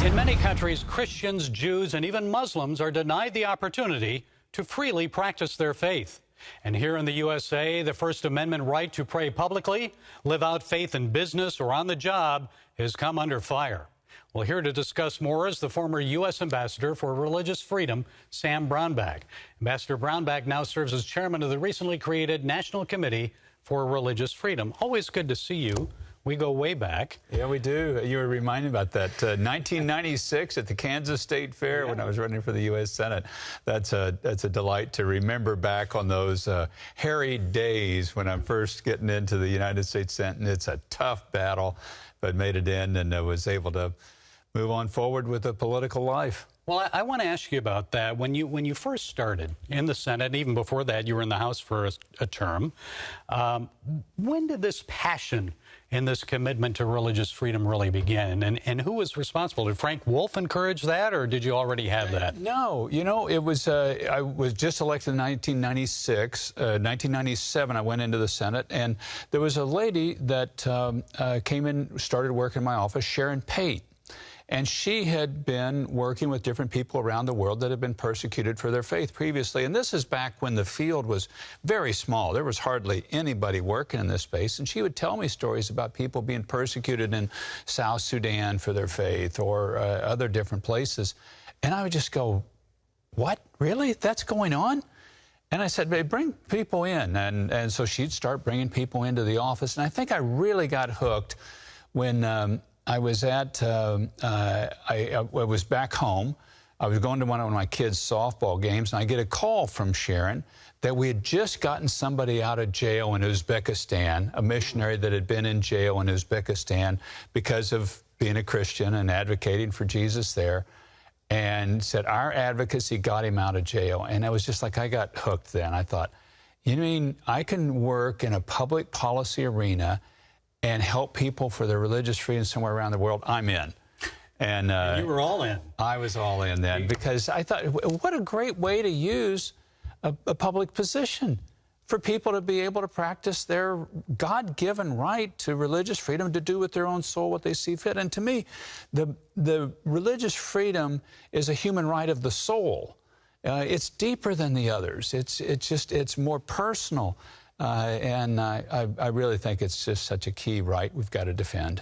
In many countries, Christians, Jews, and even Muslims are denied the opportunity to freely practice their faith. And here in the USA, the First Amendment right to pray publicly, live out faith in business or on the job has come under fire. Well, here to discuss more is the former U.S. Ambassador for Religious Freedom, Sam Brownback. Ambassador Brownback now serves as chairman of the recently created National Committee for Religious Freedom. Always good to see you. We go way back. Yeah, we do. You were reminding about that. 1996 at the Kansas State Fair when I was running for the U.S. Senate. That's a delight to remember back on those hairy days when I'm first getting into the United States Senate. And it's a tough battle, but made it in and was able to move on forward with a political life. Well, I want to ask you about that. When you first started in the Senate, even before that, you were in the House for a term. When did this passion and this commitment to religious freedom really begin? And who was responsible? Did Frank Wolf encourage that, or did you already have that? No. You know, it was I was just elected in 1996. 1997, I went into the Senate, and there was a lady that came in, started working in my office, Sharon Pate. And she had been working with different people around the world that had been persecuted for their faith previously. And this is back when the field was very small. There was hardly anybody working in this space. And she would tell me stories about people being persecuted in South Sudan for their faith or other different places. And I would just go, what? Really? That's going on? And I said, hey, bring people in. And so she'd start bringing people into the office. And I think I really got hooked when I was I was back home. I was going to one of my kids' softball games, and I get a call from Sharon that we had just gotten somebody out of jail in Uzbekistan, a missionary that had been in jail in Uzbekistan because of being a Christian and advocating for Jesus there, and said our advocacy got him out of jail. And I was just like, I got hooked then. I thought, you mean I can work in a public policy arena and help people for their religious freedom somewhere around the world? I'm in. And you were all in. I was all in then, because I thought, what a great way to use a public position for people to be able to practice their God-given right to religious freedom to do with their own soul what they see fit. And to me, the religious freedom is a human right of the soul. It's deeper than the others. It's more personal. And I really think it's just such a key right we've got to defend.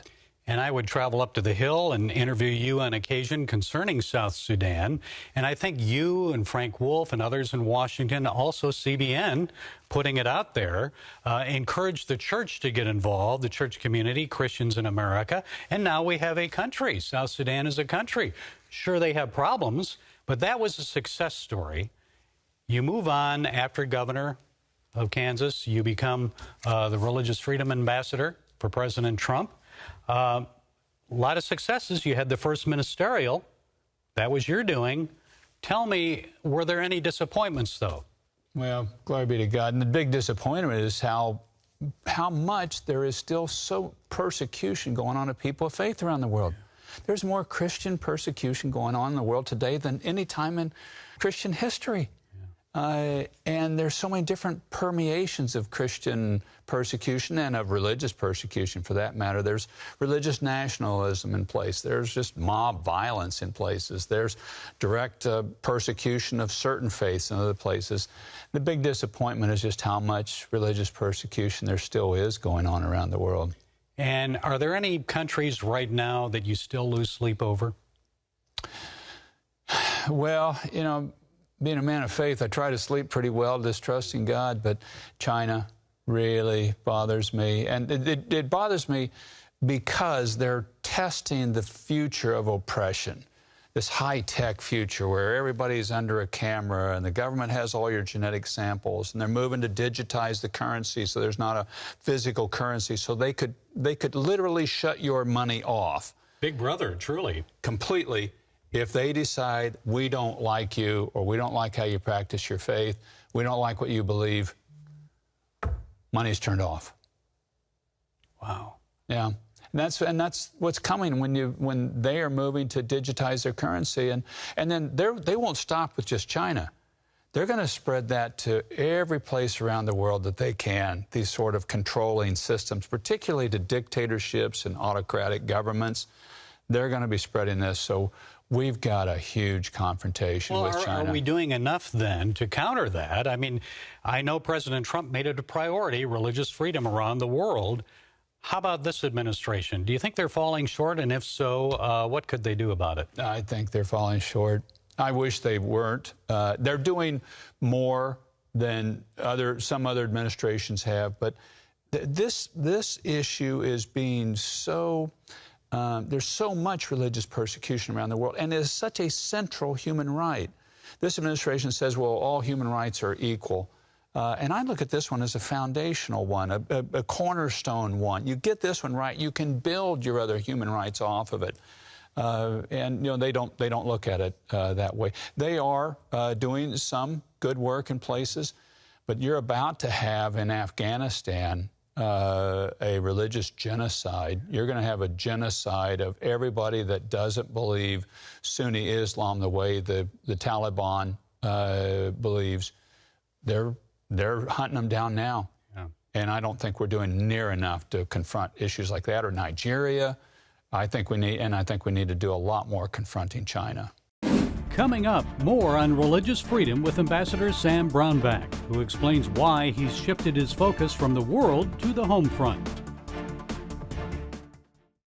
And I would travel up to the Hill and interview you on occasion concerning South Sudan. And I think you and Frank Wolf and others in Washington, also CBN, putting it out there, encouraged the church to get involved, the church community, Christians in America. And now we have a country. South Sudan is a country. Sure, they have problems, but that was a success story. You move on after governor of Kansas. You become the Religious Freedom Ambassador for President Trump. A lot of successes. You had the first ministerial. That was your doing. Tell me, were there any disappointments, though? Well, glory be to God. And the big disappointment is how much there is still so persecution going on of people of faith around the world. There's more Christian persecution going on in the world today than any time in Christian history. And there's so many different permeations of Christian persecution and of religious persecution, for that matter. There's religious nationalism in place. There's just mob violence in places. There's direct persecution of certain faiths in other places. The big disappointment is just how much religious persecution there still is going on around the world. And are there any countries right now that you still lose sleep over? Well, you know, being a man of faith, I try to sleep pretty well, distrusting God, but China really bothers me. And it bothers me because they're testing the future of oppression, this high-tech future where everybody's under a camera and the government has all your genetic samples, and they're moving to digitize the currency so there's not a physical currency, so they could literally shut your money off. Big brother, truly. Completely. If they decide we don't like you, or we don't like how you practice your faith, we don't like what you believe, money's turned off. Wow. Yeah. And that's what's coming when they are moving to digitize their currency. And then they won't stop with just China. They're going to spread that to every place around the world that they can, these sort of controlling systems, particularly to dictatorships and autocratic governments. they're going to be spreading this. So we've got a huge confrontation with China. Are we doing enough then to counter that? I mean, I know President Trump made it a priority, religious freedom around the world. How about this administration? Do you think they're falling short? And if so, what could they do about it? I think they're falling short. I wish they weren't. They're doing more than some other administrations have, but this issue is being so. There's so much religious persecution around the world, and it is such a central human right. This administration says, well, all human rights are equal. And I look at this one as a foundational one, a cornerstone one. You get this one right, you can build your other human rights off of it. And you know, they don't look at it that way. They are doing some good work in places, but you're about to have in Afghanistan a religious genocide. You're going to have a genocide of everybody that doesn't believe Sunni Islam the way the Taliban believes. They're hunting them down now. Yeah. And I don't think we're doing near enough to confront issues like that, or Nigeria. I think we need to do a lot more confronting China. Coming up, more on religious freedom with Ambassador Sam Brownback, who explains why he's shifted his focus from the world to the home front.